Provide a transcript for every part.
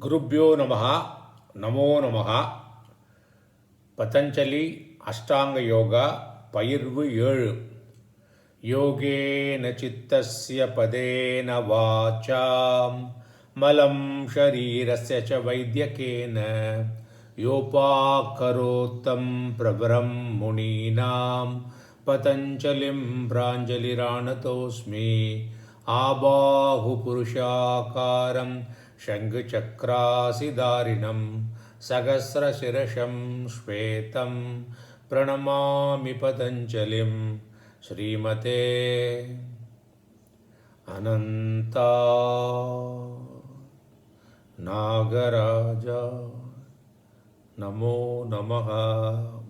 குருப்யோ நமஹ நமோ நமஹ. பதஞ்சலி அஷ்டாங்க யோகா பயிர்வு 7. யோகேன சித்தஸ்ய பதேன வாசாம் மலம் ஷரீரஸ்ய ச வைத்யகேன யோபாக்கரோத்தம் பிரவரம் முனீனாம் பதஞ்சலிம் பிராஞ்சலிராணதோஸ்மி. ஆபாஹு புருஷாகாரம் शङ्खचक्रासिधारिणं सहस्रशिरशं श्वेतं प्रणमामि पतञ्जलिं. श्रीमते अनन्ता नागराजा நமோ நமஹ.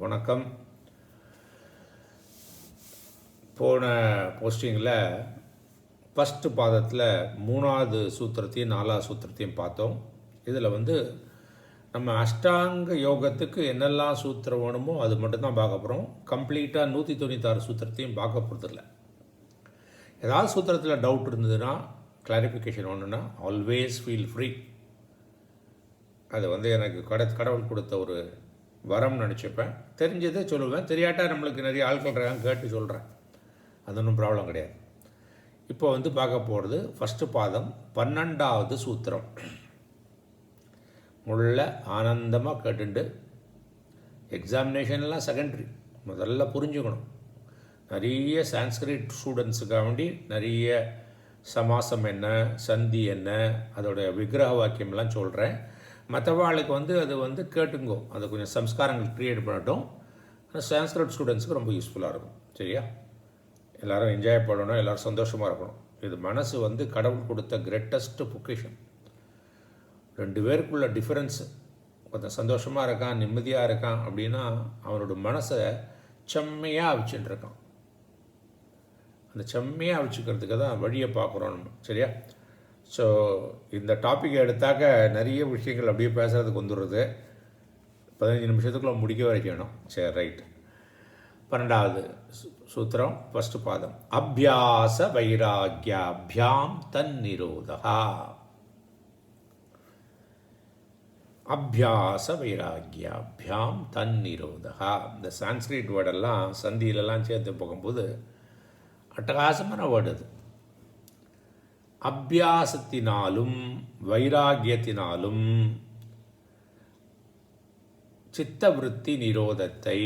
வணக்கம். போன போஸ்டிங்கில் ஃபஸ்ட்டு பாதத்தில் 3வது சூத்திரத்தையும் 4வது சூத்திரத்தையும் பார்த்தோம். இதில் நம்ம அஷ்டாங்க யோகத்துக்கு என்னெல்லாம் சூத்திரம் வேணுமோ அது மட்டும்தான் பார்க்க போகிறோம். கம்ப்ளீட்டாக 196 சூத்திரத்தையும் பார்க்க போகிறதில்ல. ஏதாவது சூத்திரத்தில் டவுட் இருந்ததுன்னா, கிளாரிஃபிகேஷன் ஒன்றுன்னா, ஆல்வேஸ் ஃபீல் ஃப்ரீ. அது எனக்கு கடவுள் கொடுத்த ஒரு வரம் நினச்சிப்பேன். தெரிஞ்சதே சொல்லுவேன், தெரியாட்டா நம்மளுக்கு நிறைய ஆட்கள் இருக்காங்க, கேட்டு சொல்கிறேன். அது ஒன்றும் ப்ராப்ளம் கிடையாது. இப்போ பார்க்க போகிறது ஃபஸ்ட்டு பாதம் 12வது சூத்திரம். முள்ள ஆனந்தமாக கேட்டுண்டு, எக்ஸாமினேஷன்லாம் செகண்டரி, முதல்ல புரிஞ்சுக்கணும். நிறைய சான்ஸ்கிரிட் ஸ்டூடெண்ட்ஸுக்காக வேண்டி நிறைய சமாசம் என்ன, சந்தி என்ன, அதோடைய விக்கிரக வாக்கியம்லாம் சொல்கிறேன். மற்றவாளுக்கு அது கேட்டுங்கோ, அது கொஞ்சம் சம்ஸ்காரங்கள் க்ரியேட் பண்ணட்டும். சான்ஸ்கிரிட் ஸ்டூடெண்ட்ஸுக்கு ரொம்ப யூஸ்ஃபுல்லாக இருக்கும். சரியா? எல்லோரும் என்ஜாய் பண்ணணும், எல்லோரும் சந்தோஷமாக இருக்கணும். இது மனசு கடவுள் கொடுத்த கிரேட்டஸ்ட் பொக்கிஷன். 2 பேருக்குள்ள டிஃப்ரென்ஸு. ஒருத்தன் சந்தோஷமாக இருக்கான், நிம்மதியாக இருக்கான் அப்படின்னா அவனோட மனசை செம்மையாக வச்சுட்டு இருக்கான். அந்த செம்மையாக வச்சுக்கிறதுக்கு தான் வழியை பார்க்குறோம் நம்ம. சரியா? ஸோ இந்த டாப்பிக்கை எடுத்தாக்க நிறைய விஷயங்கள் அப்படியே பேசுகிறதுக்கு வந்துடுறது. 15 நிமிஷத்துக்குள்ளே முடிக்க வைக்கணும். சரி, ரைட். 12வது சூத்திரம் ஃபஸ்ட்டு பாதம். அபியாச வைராக்யாபியாம் தன்னிரோதா. அபியாச வைராக்யாபியாம் தன்னிரோதா. இந்த சான்ஸ்கிரிட் வேர்டெல்லாம் சந்தியிலெல்லாம் சேர்த்து போகும்போது அட்டகாசமான வேர்டு அது. அபியாசத்தினாலும் வைராகியத்தினாலும் சித்தவிருத்தி நிரோதத்தை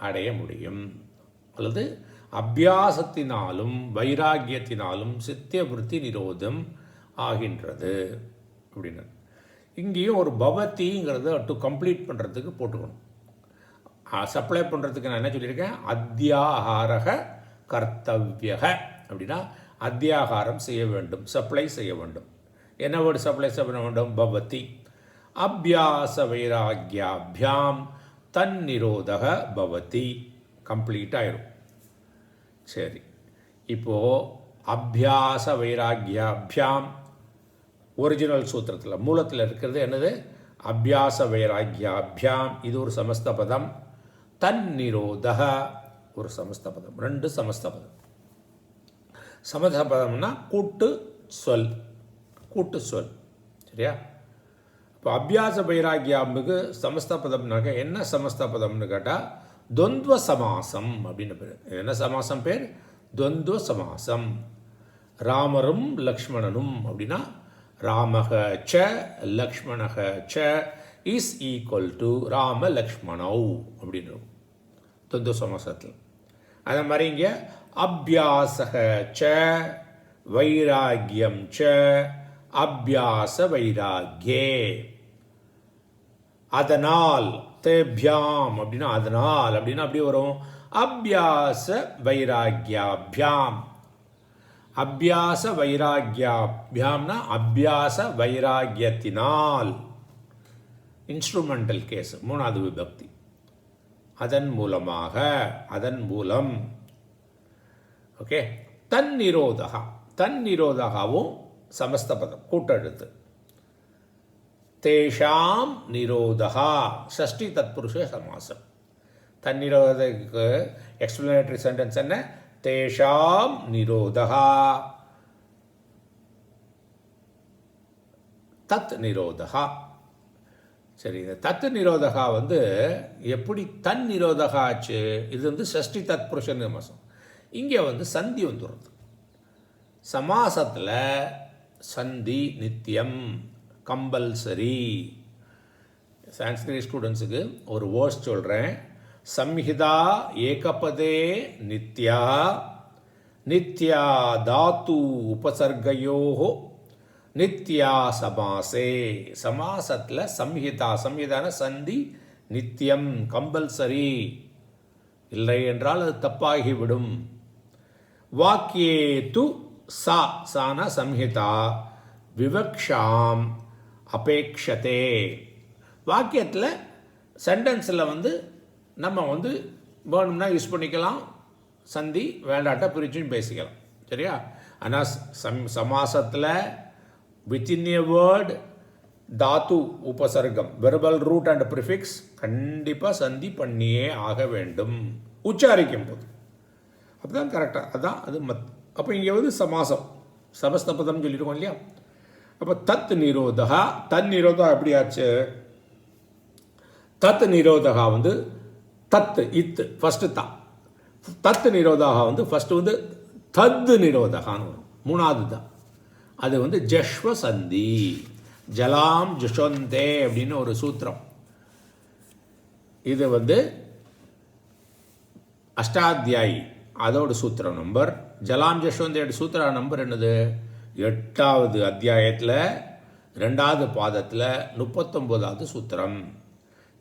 அடைய முடியும். அல்லது அபியாசத்தினாலும் வைராகியத்தினாலும் சித்தியவிருத்தி நிரோதம் ஆகின்றது அப்படின்னு. இங்கேயும் ஒரு பவத்திங்கிறத டு கம்ப்ளீட் பண்ணுறதுக்கு போட்டுக்கணும். சப்ளை பண்ணுறதுக்கு நான் என்ன சொல்லியிருக்கேன்? அத்தியாகாரக கர்த்தவியக அப்படின்னா அத்தியாகாரம் செய்ய வேண்டும், சப்ளை செய்ய வேண்டும். என்ன வேர்டு சப்ளை செய்ய வேண்டும்? பவதி. அபியாச வைராகியாபியாம் தன்னிரோதக பவதி. கம்ப்ளீட் ஆயிடும். சரி, இப்போது அபியாச வைராகியாபியாம் ஒரிஜினல் சூத்திரத்தில் மூலத்தில் இருக்கிறது என்னது? அபியாச வைராகியாபியாம். இது ஒரு சமஸ்த பதம். தன்னிரோதக ஒரு சமஸ்த பதம். 2 சமஸ்த பதம். சமஸ்த பதம்னா கூட்டு சொல், கூட்டு சொல். சரியா? இப்போ அபியாச வைராகியாமுக்கு சமஸ்த பதம்னாக்க என்ன சமஸ்த பதம்னு கேட்டால் துவந்துவ சமாசம் அப்படின்னு பேர். என்ன சமாசம் பேர்? துவந்துவ சமாசம். ராமரும் லக்ஷ்மணனும் அப்படின்னா ராமக ச லக்ஷ்மணக ச இஸ் ஈக்குவல் டு ராம லக்ஷ்மணௌ அப்படின்னு துவந்துவ சமாசத்தில். அதே மாதிரி இங்கே அபியாசக ச வைராகியம் ச அபியாச வைராகியே. அதனால் தேபியாம் அப்படின்னா அதனால் அப்படின்னா அப்படி வரும். அபியாச வைராகியாபியாம். அபியாச வைராகியாபியாம்னா அபியாச வைராகியத்தினால். இன்ஸ்ட்ருமெண்டல் கேஸ், 3வது விபக்தி. அதன் மூலமாக, அதன் மூலம். ஓகே. தன்னிரோதகா. தன்னிரோதகாவும் சமஸ்த பதம், கூட்டெழுத்து. தேஷாம் நிரோதகா ஷஷ்டி தத்புருஷ சமாசம். தன்னிரோதக்கு எக்ஸ்பிளனேட்டரி சென்டென்ஸ் என்ன? தேஷாம் நிரோதகா. தத் நிரோதகா. சரி, இந்த தத்து நிரோதகா எப்படி தன் நிரோதகா ஆச்சு? இது ஷஷ்டி தத் புருஷன் மாசம். இங்கே சந்தி வந்துடுறது. சமாசத்தில் சந்தி நித்தியம், கம்பல்சரி. சான்ஸ்கிரிட் ஸ்டூடெண்ட்ஸுக்கு ஒரு வேர்ட்ஸ் சொல்கிறேன். சம்ஹிதா ஏகபதே நித்யா, நித்யா தாத்து உபசர்கயோஹோ நித்யா சமாசே. சமாசத்தில் சம்ஹிதான சந்தி நித்தியம், கம்பல்சரி. இல்லை என்றால் அது தப்பாகிவிடும். வாக்கியே து சான சம்ஹிதா விவக்ஷாம் அபேக்ஷதே. வாக்கியத்தில் சென்டென்ஸில் நம்ம வேணும்னா யூஸ் பண்ணிக்கலாம், சந்தி வேண்டாட்டா பிரிச்சுன்னு பேசிக்கலாம். சரியா? ஆனால் சமாசத்தில் within A word Tattva உபசர்க்கம், verbal root and prefix கண்டிப்பாக சந்தி பண்ணியே ஆக வேண்டும் உச்சாரிக்கும் போது. அப்போதான் கரெக்டாக அதான் அது அப்போ இங்கே சமாசம் சமஸ்தபதம் சொல்லியிருக்கோம் இல்லையா? அப்போ தத் நிரோதகா, தன் நிரோதா எப்படி ஆச்சு? தத் நிரோதகா தத்து இத்து ஃபஸ்ட்டு தான். தத் நிரோதகா ஃபஸ்ட்டு தத்து நிரோதகான்னு வரும், மூணாவது தான். அது ஜஷ்வ சந்தி, ஜலாம் ஜுஷந்தே அப்படின்னு ஒரு சூத்திரம். இது அஷ்டாத்தியாயி அதோட சூத்திரம் நம்பர். ஜலாம் ஜஷ்வந்தேட சூத்திர நம்பர் என்னது? 8வது அத்தியாயத்தில் 2வது பாதத்தில் 39வது சூத்திரம்.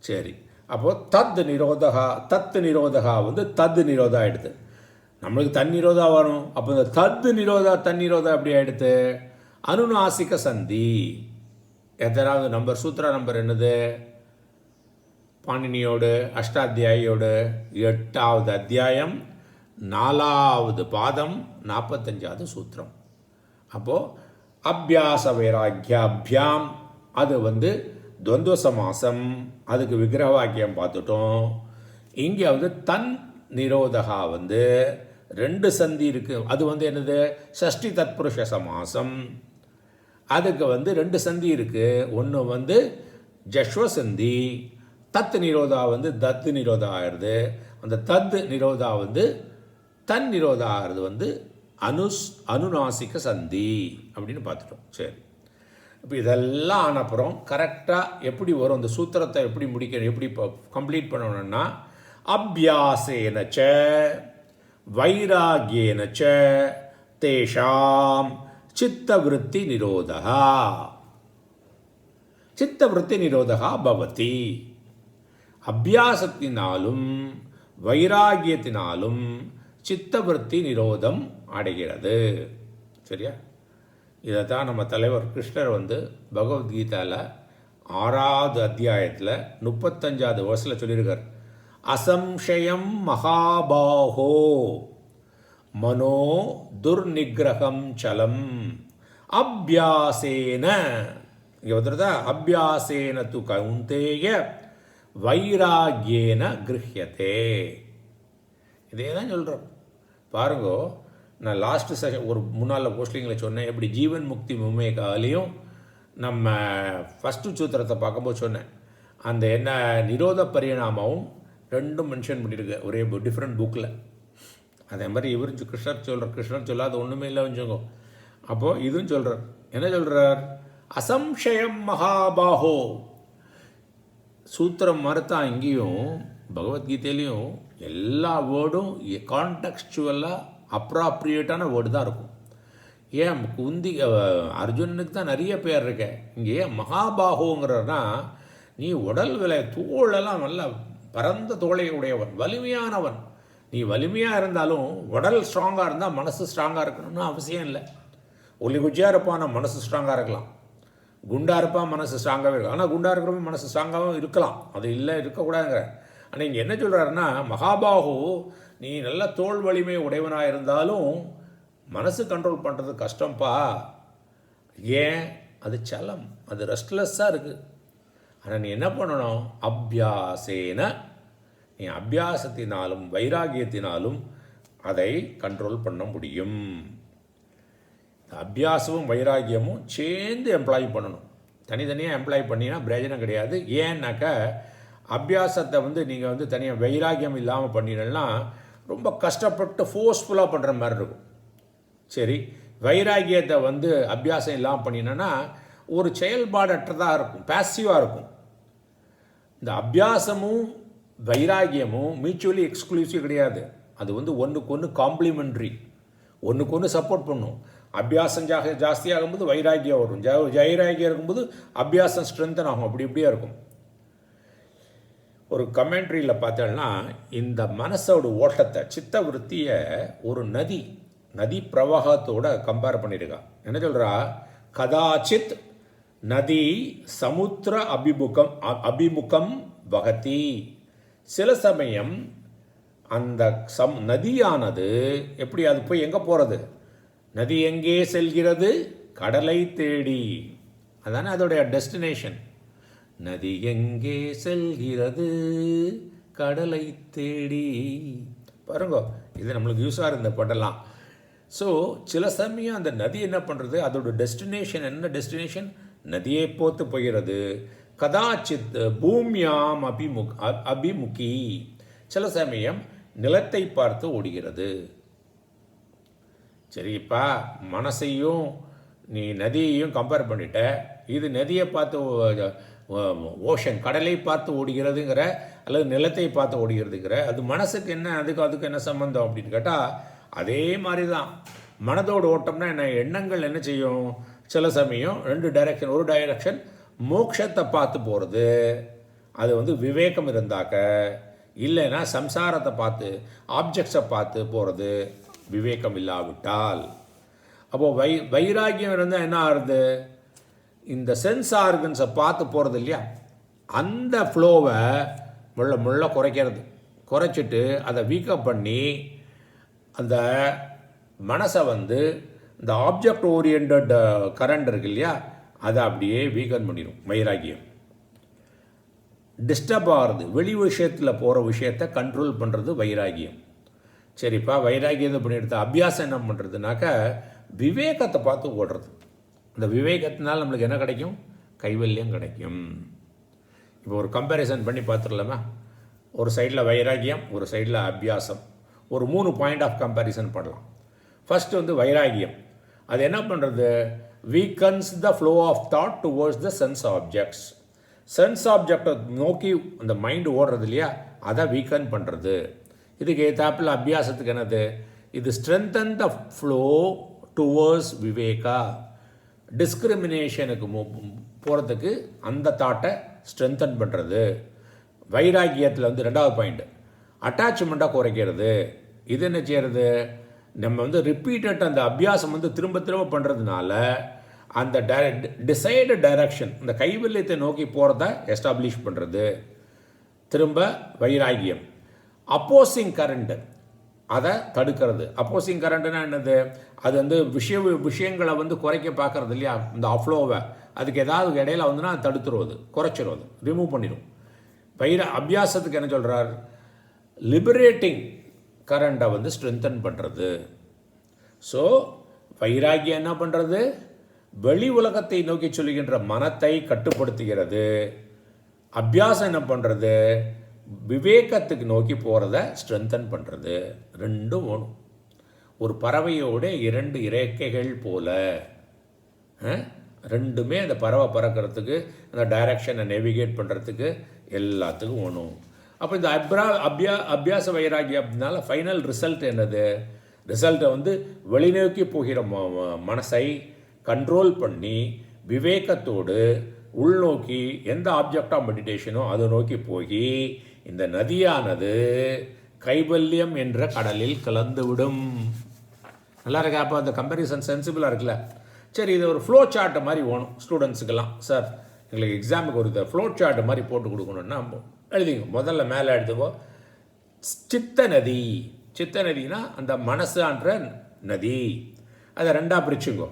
சரி, அப்போது தத் நிரோதகா, தத் நிரோதகா தத் நிரோதா ஆகிடுது. நம்மளுக்கு தன் நிரோதா வரும். அப்போ இந்த தத் நிரோதா தன் நிரோதா எப்படி ஆகிடுது? அனுநாசிக சந்தி. எத்தனாவது நம்பர்? சூத்திர நம்பர் என்னது? பாணினியோடு அஷ்டாத்தியாயோடு 8வது அத்தியாயம் 4வது பாதம் 45வது சூத்திரம். அப்போது அபியாச வைராக்கியாபியாம் அது துவந்துவ சமாசம். அதுக்கு விக்கிரக வாக்கியம் பார்த்துட்டோம். இங்கே தன் நிரோதகா 2 சந்தி இருக்குது. அது என்னது? ஷஷ்டி தத்புருஷ சமாசம். அதுக்கு 2 சந்தி இருக்குது. ஒன்று ஜஷ்வ சந்தி. தத் நிரோதா தத்து நிரோதா ஆகிறது. அந்த தத் நிரோதா தன் நிரோதா ஆகிறது அனுநாசிக சந்தி அப்படின்னு பார்த்துட்டோம். சரி, இப்போ இதெல்லாம் ஆனப்புறம் கரெக்டாக எப்படி வரும்? அந்த சூத்திரத்தை எப்படி முடிக்கணும், எப்படி கம்ப்ளீட் பண்ணணும்னா, அபியாசேனச்ச வைராகியேனச்ச தேஷாம் சித்தவிருத்தி நிரோதகா. சித்தவிருத்தி நிரோதகா பவதி. அபியாசத்தினாலும் வைராகியத்தினாலும் சித்தவிருத்தி நிரோதம் அடைகிறது. சரியா? இதை தான் நம்ம தலைவர் கிருஷ்ணர் பகவத்கீதாவில் 6வது அத்தியாயத்தில் 35வது வருஷத்தில் சொல்லியிருக்கார். அசம்சயம் மகாபாஹோ மனோ துர்நிகிரகம் சலம் அபியாசேன. இங்கே வந்துடுதா? அபியாசேன து கௌந்தேய வைராகியேன கிருஹ்யதே. இதே தான் சொல்கிறோம். பாருங்கோ, நான் லாஸ்ட் செஷன் ஒரு முன்னாள் போஸ்டிங்கில் சொன்னேன், எப்படி ஜீவன் முக்தி முமேகாலையும் நம்ம ஃபஸ்ட்டு சூத்திரத்தை பார்க்கும்போது சொன்னேன். அந்த என்ன நிரோத பரிணாமமும் 2 மென்ஷன் பண்ணியிருக்கு ஒரே டிஃப்ரெண்ட் புக்கில். அதே மாதிரி இவரும் கிருஷ்ணர் சொல்லாத ஒன்றுமே இல்லை வச்சுக்கோ. அப்போது இதுவும் சொல்கிறார். என்ன சொல்கிறார்? அசம்சயம் மகாபாஹோ. சூத்திரம் மறுத்தான். இங்கேயும் பகவத்கீதையிலையும் எல்லா வேர்டும் கான்டெக்ஸ்டுவலாக அப்ராப்ரியேட்டான வேர்டு தான் இருக்கும். ஏன் அர்ஜுனனுக்கு தான் நிறைய பேர் இருக்க. இங்கே ஏன் மகாபாகோங்கிறனா, நீ உடல் விலை தோளெல்லாம் நல்ல பரந்த தோளை உடையவன், வலிமையானவன். நீ வலிமையாக இருந்தாலும் உடல் ஸ்ட்ராங்காக இருந்தால் மனசு ஸ்ட்ராங்காக இருக்கணும்னு அவசியம் இல்லை. ஒல்லி குச்சியாக இருப்பான், நான் மனசு ஸ்ட்ராங்காக இருக்கலாம். குண்டாக இருப்பான், மனசு ஸ்ட்ராங்காகவே இருக்கும். ஆனால் குண்டாக இருக்கிறவங்க மனசு ஸ்ட்ராங்காகவும் இருக்கலாம். அது இல்லை, இருக்கக்கூடாதுங்கிற. ஆனால் இங்கே என்ன சொல்கிறாருன்னா, மகாபாகு நீ நல்ல தோல் வலிமை உடையவனாக இருந்தாலும் மனசு கண்ட்ரோல் பண்ணுறது கஷ்டம்ப்பா. ஏன்? அது சலம், அது ரெஸ்ட்லெஸ்ஸாக இருக்குது. ஆனால் நீ என்ன பண்ணணும்? அபியாசேன, நீ அபியாசத்தினாலும் வைராகியத்தினாலும் அதை கண்ட்ரோல் பண்ண முடியும். அபியாசமும் வைராகியமும் சேர்ந்து எம்ப்ளாய் பண்ணணும். தனித்தனியாக எம்ப்ளாய் பண்ணினா பிரயோஜனம் கிடையாது. ஏன்னாக்கா அபியாசத்தை வந்து நீங்கள் வந்து தனியாக வைராகியம் இல்லாமல் பண்ணினா ரொம்ப கஷ்டப்பட்டு ஃபோர்ஸ்ஃபுல்லாக பண்ணுற மாதிரி இருக்கும். சரி, வைராகியத்தை வந்து அபியாசம் இல்லாமல் பண்ணினா ஒரு செயல்பாடற்றதாக இருக்கும், பேசிவாக இருக்கும். இந்த அபியாசமும் வைராகியமும் மியூச்சுவலி எக்ஸ்க்ளூசிவ் கிடையாது. அது வந்து ஒன்றுக்கு ஒன்று காம்ப்ளிமெண்ட்ரி, ஒன்றுக்கு ஒன்று சப்போர்ட் பண்ணும். அபியாசம் ஜாஸ்தியாகும்போது வைராகியம் வரும், வைராகியம் இருக்கும்போது அபியாசம் ஸ்ட்ரென்தன் ஆகும். அப்படி இப்படியே இருக்கும். ஒரு கமெண்ட்ரியில் பார்த்தோம்னா இந்த மனசோட ஓட்டத்தை, சித்த விருத்தியை ஒரு நதி பிரவாகத்தோட கம்பேர் பண்ணியிருக்கா. என்ன சொல்கிறா? கதாச்சித் நதி சமுத்திர அபிமுகம் வகதி. சில சமயம் அந்த நதியானது எப்படி, அது போய் எங்கே போகிறது? நதி எங்கே செல்கிறது? கடலை தேடி. அதானே அதோடைய டெஸ்டினேஷன். நதி எங்கே செல்கிறது? கடலை தேடி. பாருங்க, இது நம்மளுக்கு யூஸாக இருந்த படலாம். ஸோ சில சமயம் அந்த நதி என்ன பண்ணுறது, அதோட டெஸ்டினேஷன் என்ன? டெஸ்டினேஷன் நதியை போத்து போகிறது. கதாச்சித் பூமியாம் அபிமுகி. சில சமயம் நிலத்தை பார்த்து ஓடுகிறது. சரிப்பா, மனசையும் நீ நதியையும் கம்பேர் பண்ணிட்ட. இது நதியை பார்த்து ஓஷன், கடலை பார்த்து ஓடுகிறதுங்கிற, அல்லது நிலத்தை பார்த்து ஓடுகிறதுங்கிற. அது மனசுக்கு என்ன, அதுக்கு என்ன சம்பந்தம் அப்படின்னு கேட்டால் அதே மாதிரி தான். மனதோட ஓட்டம்னா என்ன? எண்ணங்கள் என்ன செய்யும்? சில சமயம் ரெண்டு டைரக்ஷன். ஒரு டைரக்ஷன் மோட்சத்தை பார்த்து போகிறது, அது வந்து விவேகம் இருந்தாக்க. இல்லைன்னா சம்சாரத்தை பார்த்து, ஆப்ஜெக்ட்ஸை பார்த்து போகிறது விவேகம் இல்லாவிட்டால். அப்போது வைராகியம் இருந்தால் என்ன ஆகுது? இந்த சென்ஸ் ஆர்கன்ஸை பார்த்து போகிறது இல்லையா, அந்த ஃப்ளோவை முள்ள குறைச்சிட்டு அதை வீக்கப் பண்ணி அந்த மனசை வந்து இந்த ஆப்ஜெக்ட் ஓரியன்ட் கரண்ட் இருக்கு இல்லையா, அதை அப்படியே வீக்கன் பண்ணிடும். வைராகியம் டிஸ்டர்ப் ஆகிறது, வெளி விஷயத்தில் போகிற விஷயத்தை கண்ட்ரோல் பண்ணுறது வைராகியம். சரிப்பா, வைராகியத்தை பண்ணிடுத்த அபியாசம் என்ன பண்ணுறதுனாக்கா விவேகத்தை பார்த்து ஓடுறது. அந்த விவேகத்தினால் நம்மளுக்கு என்ன கிடைக்கும்? கைவல்யம் கிடைக்கும். இப்போ ஒரு கம்பேரிசன் பண்ணி பார்த்துடலாமா? ஒரு சைடில் வைராகியம், ஒரு சைடில் அபியாசம். ஒரு 3 பாயிண்ட் ஆஃப் கம்பேரிசன் பண்ணலாம். ஃபர்ஸ்ட் வந்து வைராகியம். அது என்ன பண்ணுறது? Weakens the flow of thought towards the sense objects. Sense ஆப்ஜெக்டை நோக்கி அந்த மைண்டு ஓடுறது இல்லையா, அதை வீக்கன் பண்ணுறது. இதுக்கு ஏத்தாப்பில் அபியாசத்துக்கு என்னது? இது strengthen the flow towards viveka. டிஸ்கிரிமினேஷனுக்கு போகிறதுக்கு அந்த தாட்டை ஸ்ட்ரென்தன் பண்ணுறது. வைராகியத்தில் வந்து 2வது பாயிண்ட் அட்டாச்மெண்ட்டாக குறைக்கிறது. இது என்ன செய்கிறது? நம்ம வந்து ரிப்பீட்டட் அந்த அபியாசம் வந்து திரும்ப பண்ணுறதுனால அந்த டிசைடு டைரக்ஷன், அந்த கைவல்யத்தை நோக்கி போகிறத எஸ்டாப்ளிஷ் பண்ணுறது. திரும்ப வைராகியம். அப்போசிங் கரண்ட், அதை தடுக்கிறது. அப்போசிங் கரண்ட்னா என்னது? அது வந்து விஷயங்களை வந்து குறைக்க பார்க்கறது இல்லையா, இந்த அஃப்ளோவை. அதுக்கு ஏதாவது இடையில வந்துன்னா அது தடுத்துருவது, குறைச்சிருவது, ரிமூவ் பண்ணிடும். அபியாசத்துக்கு என்ன சொல்கிறார்? லிபரேட்டிங் கரண்டை வந்து ஸ்ட்ரென்தன் பண்ணுறது. ஸோ வைராகியம் என்ன பண்ணுறது? வெளி உலகத்தை நோக்கி சொல்லுகின்ற மனத்தை கட்டுப்படுத்துகிறது. அபியாசம் என்ன பண்ணுறது? விவேகத்துக்கு நோக்கி போகிறத ஸ்ட்ரென்தன் பண்ணுறது. ரெண்டும் ஒன்று. ஒரு பறவையோட 2 இறக்கைகள் போல, ரெண்டுமே அந்த பறவை பறக்கிறதுக்கு, அந்த டைரக்ஷனை நேவிகேட் பண்ணுறதுக்கு எல்லாத்துக்கும் ஒன்றும். அப்போ இந்த அபியாச வைராகியம் அப்படின்னால ஃபைனல் ரிசல்ட் என்னது? ரிசல்ட்டை வந்து வெளிநோக்கி போகிற மனசை கண்ட்ரோல் பண்ணி விவேகத்தோடு உள்நோக்கி எந்த ஆப்ஜெக்ட் ஆஃப் மெடிடேஷனோ அதை நோக்கி போய் இந்த நதியானது கைவல்யம் என்ற கடலில் கலந்துவிடும். நல்லா இருக்கா? அப்போ அந்த கம்பேரிசன் சென்சிபிளாக இருக்குல்ல? சரி, இது ஒரு ஃப்ளோ சார்ட் மாதிரி வேணும் ஸ்டூடெண்ட்ஸுக்கெல்லாம். சார் எங்களுக்கு எக்ஸாமுக்கு ஒரு ஃப்ளோ சார்ட் மாதிரி போட்டு கொடுக்கணுன்னா எழுதிங்க. முதல்ல மேலே எடுத்துக்கோ, சித்த நதி. சித்த நதினா அந்த மனசான்ற நதி. அதை 2ஆக பிரிச்சுங்கோ,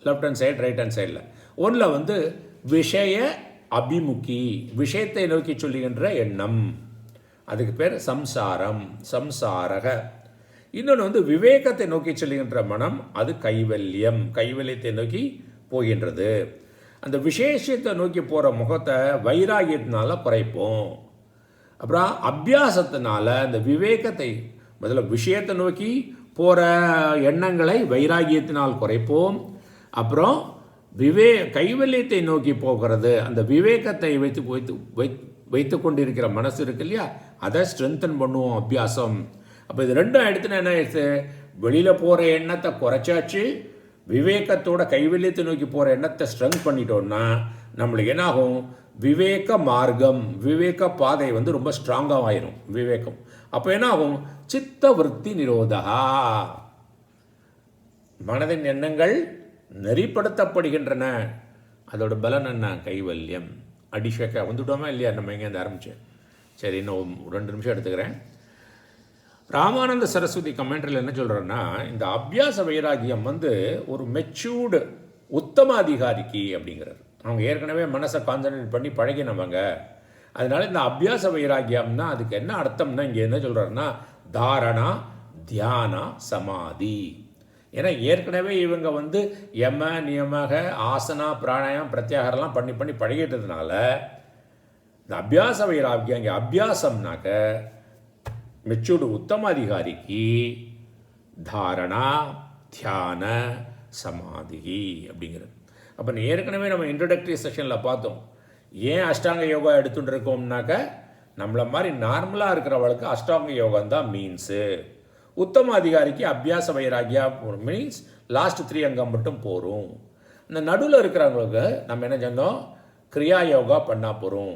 left hand side, right hand சைடில். ஒன்றில் வந்து விஷய அபிமுகி, விஷயத்தை நோக்கி சொல்லுகின்ற எண்ணம், அதுக்கு பேர் சம்சாரம், சம்சாரக. இன்னொன்று வந்து விவேகத்தை நோக்கி சொல்லுகின்ற மனம், அது கைவல்யம், கைவல்யத்தை நோக்கி போகின்றது. அந்த விசேஷத்தை நோக்கி போகிற முகத்தை வைராகியத்தினால குறைப்போம். அப்புறம் அபியாசத்தினால அந்த விவேகத்தை, முதல்ல விஷயத்தை நோக்கி போகிற எண்ணங்களை வைராகியத்தினால் குறைப்போம். அப்புறம் கைவல்யத்தை நோக்கி போகிறது, அந்த விவேகத்தை வைத்து கொண்டிருக்கிற மனசு இருக்கு இல்லையா, அதை ஸ்ட்ரென்தன் பண்ணுவோம் அபியாசம். அப்போ இது ரெண்டும் எடுத்துனா என்ன ஆயிடுச்சு, வெளியில் போகிற எண்ணத்தை குறைச்சாச்சு, விவேகத்தோட கைவல்யத்தை நோக்கி போகிற எண்ணத்தை ஸ்ட்ரென்த் பண்ணிட்டோம்னா நம்மளுக்கு என்னாகும், விவேக மார்க்கம், விவேக பாதை ரொம்ப ஸ்ட்ராங்காக ஆயிரும் விவேகம். அப்போ என்னாகும், சித்த விருத்தி நிரோதா, மனதின் எண்ணங்கள் நெறிப்படுத்தப்படுகின்றன. அதோட பலன் என்ன, கைவல்யம். அடிஷேக்க வந்துவிட்டோமா இல்லையா, நம்ம எங்கேருந்து ஆரம்பித்தேன். சரி, இன்னும் 2 நிமிஷம் எடுத்துக்கிறேன். ராமானந்த சரஸ்வதி கமெண்ட்ரியில் என்ன சொல்கிறேன்னா, இந்த அபியாச வைராகியம் ஒரு மெச்சூர்டு உத்தம அதிகாரிக்கு அப்படிங்கிறார். அவங்க ஏற்கனவே மனசை கான்சன்ட்ரேட் பண்ணி பழகினவங்க. அதனால இந்த அபியாச வைராகியம்னா அதுக்கு என்ன அர்த்தம்னா, இங்கே என்ன சொல்கிறாருன்னா, தாரணா தியானா சமாதி. ஏன்னா ஏற்கனவே இவங்க யம நியமக ஆசனா பிராணாயம் பிரத்யாகாரம்லாம் பண்ணி பண்ணி பழகிட்டதுனால இந்த அபியாச வைராகியம், இங்கே அபியாசம்னாக்க மெச்சூர்டு உத்தம அதிகாரிக்கு தாரணா தியான சமாதி அப்படிங்கிறது. அப்போ ஏற்கனவே நம்ம இன்ட்ரோடக்டரி செஷனில் பார்த்தோம், ஏன் அஷ்டாங்க யோகா எடுத்துகிட்டு இருக்கோம்னாக்க நம்மளை மாதிரி நார்மலாக இருக்கிறவளுக்கு அஷ்டாங்க யோகம் தான் மீன்ஸு. உத்தம அதிகாரிக்கு அபியாச வைராகியா மீன்ஸ் லாஸ்ட் 3 அங்கம் மட்டும் போகிறோம். இந்த நடுவில் இருக்கிறவங்களுக்கு நம்ம என்ன சொன்னோம், கிரியா யோகா பண்ணால் போகிறோம்.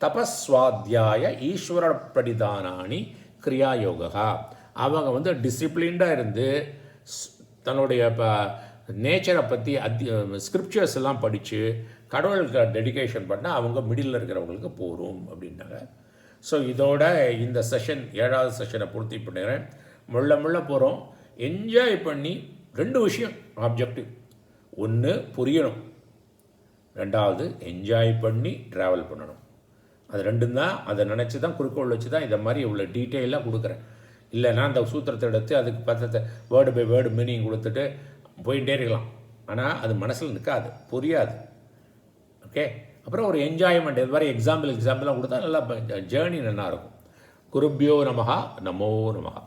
தபஸ்வாத்தியாய ஈஸ்வர பிரடிதானானி கிரியா யோகா. அவங்க டிசிப்ளின்டாக இருந்து தன்னுடைய நேச்சரை பற்றி ஸ்கிரிப்சர்ஸ் எல்லாம் படித்து கடவுளுக்கு டெடிகேஷன் பண்ணால் அவங்க மிடில் இருக்கிறவங்களுக்கு போகிறோம் அப்படின்னாங்க. ஸோ இதோட இந்த செஷன் 7வது செஷனை பூர்த்தி பண்ணுறேன். முள்ள போகிறோம், என்ஜாய் பண்ணி 2 விஷயம் ஆப்ஜெக்டிவ். ஒன்று புரியணும், 2வது என்ஜாய் பண்ணி ட்ராவல் பண்ணணும். அது 2 தான். அதை நினச்சி தான் குறிக்கோள் வச்சு தான் இதை மாதிரி இவ்வளோ டீட்டெயிலாக கொடுக்குறேன். இல்லைன்னா அந்த சூத்திரத்தை எடுத்து அதுக்கு பத்தத்தை வேர்டு பை வேர்டு மீனிங் கொடுத்துட்டு போயிட்டே இருக்கலாம். ஆனால் அது மனசில் நிற்காது, புரியாது. ஓகே, அப்புறம் ஒரு என்ஜாய்மெண்ட், இது மாதிரி எக்ஸாம்பிளாக கொடுத்தா நல்லா ஜேர்னி நல்லாயிருக்கும். குருப்யோ நமஹா, நமோ நமஹா.